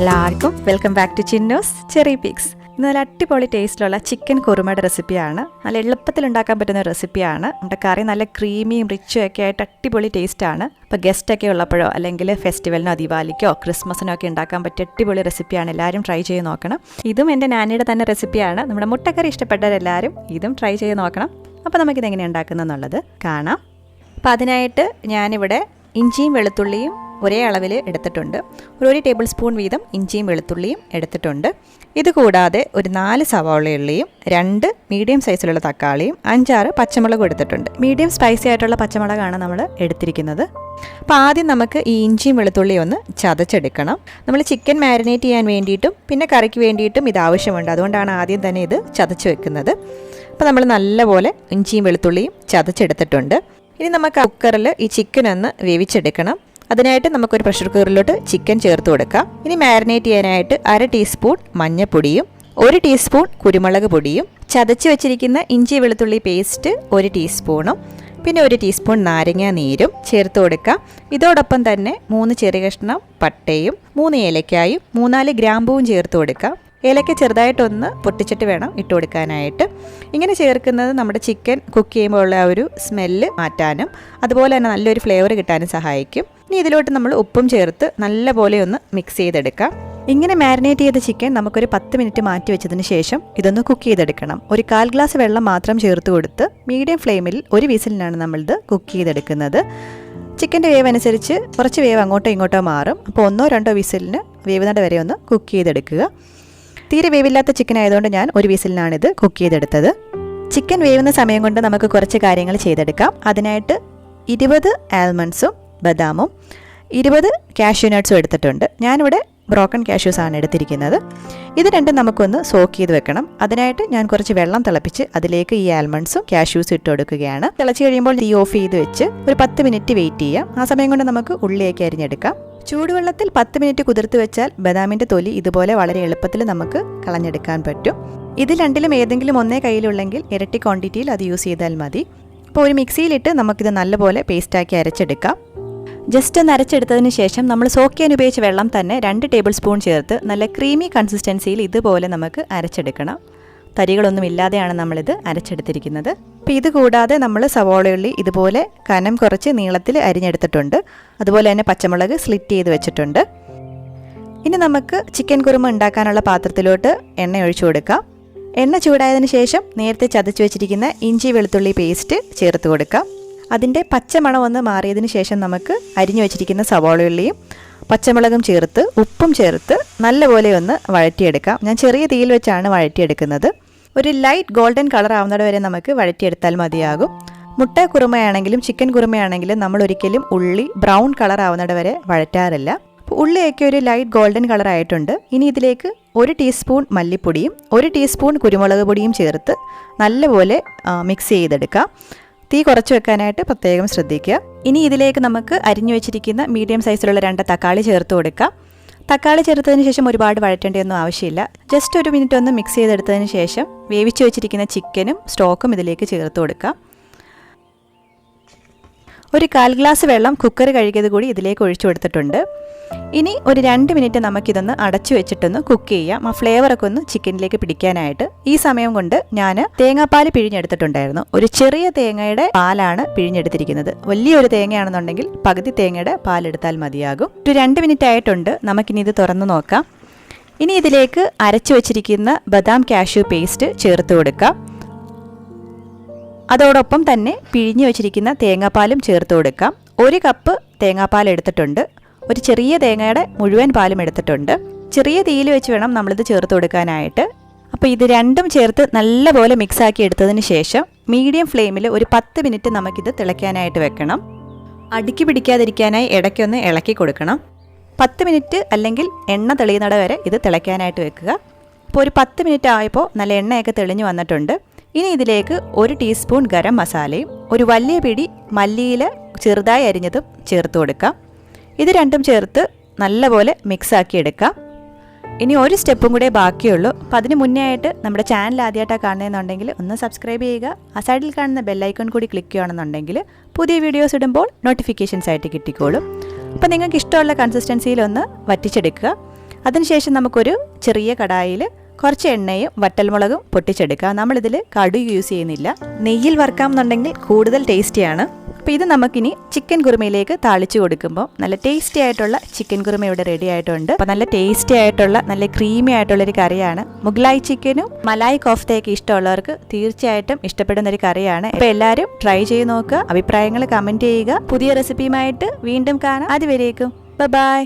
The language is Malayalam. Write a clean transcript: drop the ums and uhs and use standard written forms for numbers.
എല്ലാവർക്കും welcome back to Chinnu's Cherrypicks. ഇന്ന് നല്ല അടിപൊളി ടേസ്റ്റിലുള്ള ചിക്കൻ കുറുമയുടെ റെസിപ്പിയാണ്. നല്ല എളുപ്പത്തിൽ ഉണ്ടാക്കാൻ പറ്റുന്ന റെസിപ്പിയാണ്. നമ്മുടെ കറി നല്ല ക്രീമിയും റിച്ചും ഒക്കെ ആയിട്ട് അടിപൊളി ടേസ്റ്റാണ്. ഇപ്പോൾ ഗസ്റ്റൊക്കെ ഉള്ളപ്പോഴോ അല്ലെങ്കിൽ ഫെസ്റ്റിവലിനോ ദീപാവലിക്കോ ക്രിസ്മസിനോ ഒക്കെ ഉണ്ടാക്കാൻ പറ്റിയ അടിപൊളി റെസിപ്പിയാണ്. എല്ലാവരും ട്രൈ ചെയ്ത് നോക്കണം. ഇതും എൻ്റെ നാനിയുടെ തന്നെ റെസിപ്പിയാണ്. നമ്മുടെ മുട്ടക്കറി ഇഷ്ടപ്പെട്ടവരെല്ലാവരും ഇതും ട്രൈ ചെയ്ത് നോക്കണം. അപ്പോൾ നമുക്കിത് എങ്ങനെ ഉണ്ടാക്കുന്നതെന്നുള്ളത് കാണാം. അപ്പോൾ അതിനായിട്ട് ഞാനിവിടെ ഇഞ്ചിയും വെളുത്തുള്ളിയും ഒരേ അളവിൽ എടുത്തിട്ടുണ്ട്. ഒരു ടേബിൾ സ്പൂൺ വീതം ഇഞ്ചിയും വെളുത്തുള്ളിയും എടുത്തിട്ടുണ്ട്. ഇത് കൂടാതെ ഒരു 4 സവാളയുള്ളിയും 2 മീഡിയം സൈസിലുള്ള തക്കാളിയും 5-6 പച്ചമുളകും എടുത്തിട്ടുണ്ട്. മീഡിയം സ്പൈസി ആയിട്ടുള്ള പച്ചമുളകാണ് നമ്മൾ എടുത്തിരിക്കുന്നത്. അപ്പോൾ ആദ്യം നമുക്ക് ഈ ഇഞ്ചിയും വെളുത്തുള്ളിയും ഒന്ന് ചതച്ചെടുക്കണം. നമ്മൾ ചിക്കൻ മാരിനേറ്റ് ചെയ്യാൻ വേണ്ടിയിട്ടും പിന്നെ കറിക്ക് വേണ്ടിയിട്ടും ഇത് ആവശ്യമുണ്ട്. അതുകൊണ്ടാണ് ആദ്യം തന്നെ ഇത് ചതച്ച് വെക്കുന്നത്. അപ്പോൾ നമ്മൾ നല്ലപോലെ ഇഞ്ചിയും വെളുത്തുള്ളിയും ചതച്ചെടുത്തിട്ടുണ്ട്. ഇനി നമുക്ക് കുക്കറിൽ ഈ ചിക്കൻ ഒന്ന് വേവിച്ചെടുക്കണം. അതിനായിട്ട് നമുക്കൊരു പ്രഷർ കുക്കറിലോട്ട് ചിക്കൻ ചേർത്ത് കൊടുക്കാം. ഇനി മാരിനേറ്റ് ചെയ്യാനായിട്ട് 1/2 ടീസ്പൂൺ മഞ്ഞൾപ്പൊടിയും 1 ടീസ്പൂൺ കുരുമുളക് പൊടിയും ചതച്ച് വെച്ചിരിക്കുന്ന ഇഞ്ചി വെളുത്തുള്ളി പേസ്റ്റ് 1 ടീസ്പൂണും പിന്നെ 1 ടീസ്പൂൺ നാരങ്ങ നീരും ചേർത്ത് കൊടുക്കാം. ഇതോടൊപ്പം തന്നെ 3 ചെറിയ കഷ്ണം പട്ടയും 3 ഏലക്കായും 3-4 ഗ്രാമ്പൂവും ചേർത്ത് കൊടുക്കാം. ഏലക്ക ചെറുതായിട്ടൊന്ന് പൊട്ടിച്ചിട്ട് വേണം ഇട്ട് കൊടുക്കാനായിട്ട്. ഇങ്ങനെ ചേർക്കുന്നത് നമ്മുടെ ചിക്കൻ കുക്ക് ചെയ്യുമ്പോൾ ഉള്ള ഒരു സ്മെല്ല് മാറ്റാനും അതുപോലെ തന്നെ നല്ലൊരു ഫ്ലേവർ കിട്ടാനും സഹായിക്കും. ഇനി ഇതിലോട്ട് നമ്മൾ ഉപ്പും ചേർത്ത് നല്ലപോലെ ഒന്ന് മിക്സ് ചെയ്തെടുക്കാം. ഇങ്ങനെ മാരിനേറ്റ് ചെയ്ത ചിക്കൻ നമുക്കൊരു 10 മിനിറ്റ് മാറ്റി വെച്ചതിന് ശേഷം ഇതൊന്ന് കുക്ക് ചെയ്തെടുക്കണം. ഒരു 1/4 ഗ്ലാസ് വെള്ളം മാത്രം ചേർത്ത് കൊടുത്ത് മീഡിയം ഫ്ലെയിമിൽ 1 വിസിലിനാണ് നമ്മളിത് കുക്ക് ചെയ്തെടുക്കുന്നത്. ചിക്കൻ്റെ വേവ് അനുസരിച്ച് കുറച്ച് വേവ് അങ്ങോട്ടോ ഇങ്ങോട്ടോ മാറും. അപ്പോൾ 1-2 വിസിലിന് വേവുന്നത് വരെ ഒന്ന് കുക്ക് ചെയ്തെടുക്കുക. തീരെ വേവില്ലാത്ത ചിക്കൻ ആയതുകൊണ്ട് ഞാൻ 1 വിസിലിനാണിത് കുക്ക് ചെയ്തെടുത്തത്. ചിക്കൻ വേവുന്ന സമയം കൊണ്ട് നമുക്ക് കുറച്ച് കാര്യങ്ങൾ ചെയ്തെടുക്കാം. അതിനായിട്ട് 20 ആൽമണ്ട്സും ബദാമും 20 കാഷ്യൂ നട്ട്സും എടുത്തിട്ടുണ്ട്. ഞാനിവിടെ ബ്രോക്കൺ കാഷ്യൂസാണ് എടുത്തിരിക്കുന്നത്. ഇത് രണ്ടും നമുക്കൊന്ന് സോക്ക് ചെയ്ത് വെക്കണം. അതിനായിട്ട് ഞാൻ കുറച്ച് വെള്ളം തിളപ്പിച്ച് അതിലേക്ക് ഈ ആൽമണ്ട്സും കാഷ്യൂസും ഇട്ട് കൊടുക്കുകയാണ്. തിളച്ച് കഴിയുമ്പോൾ തീ ഓഫ് ചെയ്ത് വെച്ച് ഒരു 10 മിനിറ്റ് വെയിറ്റ് ചെയ്യാം. ആ സമയം കൊണ്ട് നമുക്ക് ഉള്ളിലേക്ക് അരിഞ്ഞെടുക്കാം. ചൂടുവെള്ളത്തിൽ 10 മിനിറ്റ് കുതിർത്ത് വെച്ചാൽ ബദാമിൻ്റെ തൊലി ഇതുപോലെ വളരെ എളുപ്പത്തിൽ നമുക്ക് കളഞ്ഞെടുക്കാൻ പറ്റും. ഇതിൽ രണ്ടിലും ഏതെങ്കിലും ഒന്നേ കയ്യിലുള്ളെങ്കിൽ ഇരട്ടി ക്വാണ്ടിറ്റിയിൽ അത് യൂസ് ചെയ്താൽ മതി. അപ്പോൾ ഒരു മിക്സിയിലിട്ട് നമുക്കിത് നല്ലപോലെ പേസ്റ്റാക്കി അരച്ചെടുക്കാം. ജസ്റ്റ് ഒന്ന് അരച്ചെടുത്തതിന് ശേഷം നമ്മൾ സോക്ക് ചെയ്യാൻ ഉപയോഗിച്ച വെള്ളം തന്നെ 2 ടേബിൾ സ്പൂൺ ചേർത്ത് നല്ല ക്രീമി കൺസിസ്റ്റൻസിയിൽ ഇതുപോലെ നമുക്ക് അരച്ചെടുക്കണം. തരികളൊന്നും ഇല്ലാതെയാണ് നമ്മളിത് അരച്ചെടുത്തിരിക്കുന്നത്. അപ്പോൾ ഇത് കൂടാതെ നമ്മൾ സവാളയുള്ളി ഇതുപോലെ കനം കുറച്ച് നീളത്തിൽ അരിഞ്ഞെടുത്തിട്ടുണ്ട്. അതുപോലെ തന്നെ പച്ചമുളക് സ്ലിറ്റ് ചെയ്ത് വെച്ചിട്ടുണ്ട്. ഇനി നമുക്ക് ചിക്കൻ കുറുമ ഉണ്ടാക്കാനുള്ള പാത്രത്തിലോട്ട് എണ്ണ ഒഴിച്ചു കൊടുക്കാം. എണ്ണ ചൂടായതിനു ശേഷം നേരത്തെ ചതച്ച് വെച്ചിരിക്കുന്ന ഇഞ്ചി വെളുത്തുള്ളി പേസ്റ്റ് ചേർത്ത് കൊടുക്കാം. അതിൻ്റെ പച്ചമണം ഒന്ന് മാറിയതിന് ശേഷം നമുക്ക് അരിഞ്ഞു വെച്ചിരിക്കുന്ന സവാളയുള്ളിയും പച്ചമുളകും ചേർത്ത് ഉപ്പും ചേർത്ത് നല്ലപോലെ ഒന്ന് വഴറ്റിയെടുക്കാം. ഞാൻ ചെറിയ തീയിൽ വെച്ചാണ് വഴറ്റിയെടുക്കുന്നത്. ഒരു ലൈറ്റ് ഗോൾഡൻ കളർ ആവുന്നത് വരെ നമുക്ക് വഴറ്റിയെടുത്താൽ മതിയാകും. മുട്ട കുറുമയാണെങ്കിലും ചിക്കൻ കുറുമയാണെങ്കിലും നമ്മൾ ഒരിക്കലും ഉള്ളി ബ്രൗൺ കളർ ആവുന്നത് വരെ വഴറ്റാറില്ല. അപ്പോൾ ഉള്ളിയൊക്കെ ഒരു ലൈറ്റ് ഗോൾഡൻ കളർ ആയിട്ടുണ്ട്. ഇനി ഇതിലേക്ക് 1 ടീസ്പൂൺ മല്ലിപ്പൊടിയും 1 ടീസ്പൂൺ കുരുമുളക് പൊടിയും ചേർത്ത് നല്ലപോലെ മിക്സ് ചെയ്തെടുക്കാം. തീ കുറച്ച് വെക്കാനായിട്ട് പ്രത്യേകം ശ്രദ്ധിക്കുക. ഇനി ഇതിലേക്ക് നമുക്ക് അരിഞ്ഞു വെച്ചിരിക്കുന്ന മീഡിയം സൈസിലുള്ള 2 തക്കാളി ചേർത്ത് കൊടുക്കാം. തക്കാളി ചേർത്തതിന് ശേഷം ഒരുപാട് വഴറ്റേണ്ടതൊന്നും ആവശ്യമില്ല. ജസ്റ്റ് 1 മിനിറ്റ് ഒന്ന് മിക്സ് ചെയ്തെടുത്തതിന് ശേഷം വേവിച്ച് വെച്ചിരിക്കുന്ന ചിക്കനും സ്റ്റോക്കും ഇതിലേക്ക് ചേർത്ത് കൊടുക്കാം. ഒരു 1/4 ഗ്ലാസ് വെള്ളം കുക്കർ കഴുകിയത് കൂടി ഇതിലേക്ക് ഒഴിച്ചു കൊടുത്തിട്ടുണ്ട്. ഇനി ഒരു 2 മിനിറ്റ് നമുക്കിതൊന്ന് അടച്ചു വെച്ചിട്ടൊന്ന് കുക്ക് ചെയ്യാം. ആ ഫ്ലേവറൊക്കെ ഒന്ന് ചിക്കനിലേക്ക് പിടിക്കാനായിട്ട്. ഈ സമയം കൊണ്ട് ഞാൻ തേങ്ങാപ്പാൽ പിഴിഞ്ഞെടുത്തിട്ടുണ്ടായിരുന്നു. ഒരു ചെറിയ തേങ്ങയുടെ പാലാണ് പിഴിഞ്ഞെടുത്തിരിക്കുന്നത്. വലിയൊരു തേങ്ങയാണെന്നുണ്ടെങ്കിൽ പകുതി തേങ്ങയുടെ പാലെടുത്താൽ മതിയാകും. ഒരു 2 മിനിറ്റ് ആയിട്ടുണ്ട്. നമുക്കിനി ഇത് തുറന്ന് നോക്കാം. ഇനി ഇതിലേക്ക് അരച്ചു വെച്ചിരിക്കുന്ന ബദാം കാഷ്യൂ പേസ്റ്റ് ചേർത്ത് കൊടുക്കാം. അതോടൊപ്പം തന്നെ പിഴിഞ്ഞു വെച്ചിരിക്കുന്ന തേങ്ങാപ്പാലും ചേർത്ത് കൊടുക്കാം. 1 കപ്പ് തേങ്ങാപ്പാൽ എടുത്തിട്ടുണ്ട്. ഒരു ചെറിയ തേങ്ങയുടെ മുഴുവൻ പാലും എടുത്തിട്ടുണ്ട്. ചെറിയ തീയിൽ വെച്ച് വേണം നമ്മളിത് ചേർത്ത് കൊടുക്കാനായിട്ട്. അപ്പോൾ ഇത് രണ്ടും ചേർത്ത് നല്ലപോലെ മിക്സാക്കി എടുത്തതിന് ശേഷം മീഡിയം ഫ്ലെയിമിൽ ഒരു 10 മിനിറ്റ് നമുക്കിത് തിളയ്ക്കാനായിട്ട് വെക്കണം. അടുക്കി പിടിക്കാതിരിക്കാനായി ഇടയ്ക്കൊന്ന് ഇളക്കി കൊടുക്കണം. 10 മിനിറ്റ് അല്ലെങ്കിൽ എണ്ണ തെളിയുന്നിട വരെ ഇത് തിളയ്ക്കാനായിട്ട് വെക്കുക. അപ്പോൾ ഒരു 10 മിനിറ്റ് ആയപ്പോൾ നല്ല എണ്ണയൊക്കെ തെളിഞ്ഞു വന്നിട്ടുണ്ട്. ഇനി ഇതിലേക്ക് 1 ടീസ്പൂൺ ഗരം മസാലയും ഒരു വലിയ പിടി മല്ലിയില ചെറുതായി അരിഞ്ഞതും ചേർത്ത് കൊടുക്കാം. ഇത് രണ്ടും ചേർത്ത് നല്ലപോലെ മിക്സാക്കി എടുക്കാം. ഇനി ഒരു സ്റ്റെപ്പും കൂടെ ബാക്കിയുള്ളൂ. അപ്പോൾ അതിന് മുന്നേ ആയിട്ട് നമ്മുടെ ചാനൽ ആദ്യമായിട്ടാണ് കാണുന്നതെന്നുണ്ടെങ്കിൽ ഒന്ന് സബ്സ്ക്രൈബ് ചെയ്യുക. ആ സൈഡിൽ കാണുന്ന ബെല്ലൈക്കൺ കൂടി ക്ലിക്ക് ചെയ്യുകയാണെന്നുണ്ടെങ്കിൽ പുതിയ വീഡിയോസ് ഇടുമ്പോൾ നോട്ടിഫിക്കേഷൻസ് ആയിട്ട് കിട്ടിക്കോളും. അപ്പോൾ നിങ്ങൾക്ക് ഇഷ്ടമുള്ള കൺസിസ്റ്റൻസിയിലൊന്ന് വറ്റിച്ചെടുക്കുക. അതിനുശേഷം നമുക്കൊരു ചെറിയ കടായിൽ കുറച്ച് എണ്ണയും വറ്റൽമുളകും പൊട്ടിച്ചെടുക്കുക. നമ്മളിതിൽ കടുക് യൂസ് ചെയ്യുന്നില്ല. നെയ്യിൽ വറുക്കാമെന്നുണ്ടെങ്കിൽ കൂടുതൽ ടേസ്റ്റിയാണ്. അപ്പോൾ ഇത് നമുക്കിനി ചിക്കൻ കുറുമയിലേക്ക് താളിച്ചു കൊടുക്കുമ്പോൾ നല്ല ടേസ്റ്റി ആയിട്ടുള്ള ചിക്കൻ കുറുമ ഇവിടെ റെഡി ആയിട്ടുണ്ട്. അപ്പോൾ നല്ല ടേസ്റ്റി ആയിട്ടുള്ള നല്ല ക്രീമി ആയിട്ടുള്ളൊരു കറിയാണ്. മുഗ്ലായി ചിക്കനും മലായി കോഫ്തയൊക്കെ ഇഷ്ടമുള്ളവർക്ക് തീർച്ചയായിട്ടും ഇഷ്ടപ്പെടുന്ന ഒരു കറിയാണ്. അപ്പോൾ എല്ലാവരും ട്രൈ ചെയ്ത് നോക്കുക. അഭിപ്രായങ്ങൾ കമൻറ്റ് ചെയ്യുക. പുതിയ റെസിപ്പിയുമായിട്ട് വീണ്ടും കാണാം. അതുവരേക്കും ബൈ.